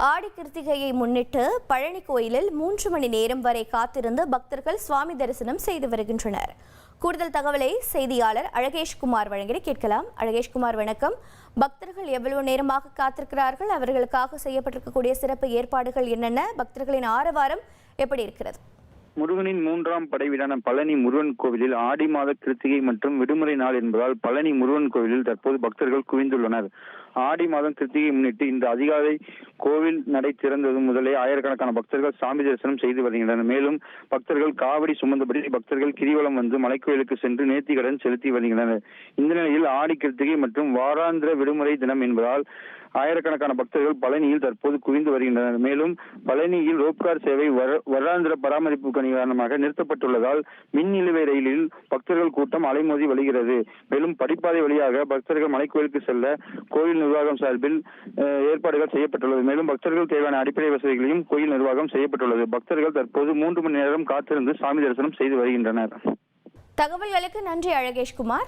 ஆடி கிருத்திகையை முன்னிட்டு பழனி கோயிலில் 3 மணி நேரம் வரை காத்திருந்து பக்தர்கள் சுவாமி தரிசனம் செய்து வருகின்றனர். கூடுதல் தகவலை செய்தியாளர் அழகேஷ்குமார் வழங்கி கேட்கலாம். அழகேஷ்குமார், வணக்கம். பக்தர்கள் எவ்வளவு நேரமாக காத்திருக்கிறார்கள்? அவர்களுக்காக செய்யப்பட்டிருக்கக்கூடிய சிறப்பு ஏற்பாடுகள் என்னென்ன? பக்தர்களின் ஆரவாரம் எப்படி இருக்கிறது? முருகனின் 3ஆம் படை வீடான பழனி முருகன் கோவிலில் ஆடி மாத கிருத்திகை மற்றும் விடுமுறை நாள் என்பதால் பழனி முருகன் கோவிலில் தற்போது பக்தர்கள் குவிந்துள்ளனர். ஆடி மாதம் கிருத்திகை முன்னிட்டு இந்த அதிகாலை கோவில் நடை திறந்தது முதலே ஆயிரக்கணக்கான பக்தர்கள் சாமி தரிசனம் செய்து வருகின்றனர். மேலும் பக்தர்கள் காவடி சுமந்தபடி பக்தர்கள் கிரிவலம் வந்து மலைக்கோயிலுக்கு சென்று நேர்த்திக்கடன் செலுத்தி வருகின்றனர். இந்த நிலையில் ஆடி கிருத்திகை மற்றும் வாராந்திர விடுமுறை தினம் என்பதால் ஆயிரக்கணக்கான பக்தர்கள் பழனியில் தற்போது குவிந்து வருகின்றனர். மேலும் பழனியில் ரோப்கார் சேவை வருடாந்திர பராமரிப்பு காரணமாக நிறுத்தப்பட்டுள்ளதால் மின் நிலுவை ரயிலில் பக்தர்கள் கூட்டம் அலைமோதி வருகிறது. மேலும் படிப்பாதை வழியாக பக்தர்கள் மலைக்கோயிலுக்கு செல்ல கோயில் நிர்வாகம் சார்பில் ஏற்பாடுகள் செய்யப்பட்டுள்ளது. மேலும் பக்தர்கள் தேவையான அடிப்படை வசதிகளையும் கோயில் நிர்வாகம் செய்யப்பட்டுள்ளது. பக்தர்கள் தற்போது 3 மணி நேரம் காத்திருந்து சாமி தரிசனம் செய்து வருகின்றனர். தகவல்களுக்கு நன்றி அழகேஷ்குமார்.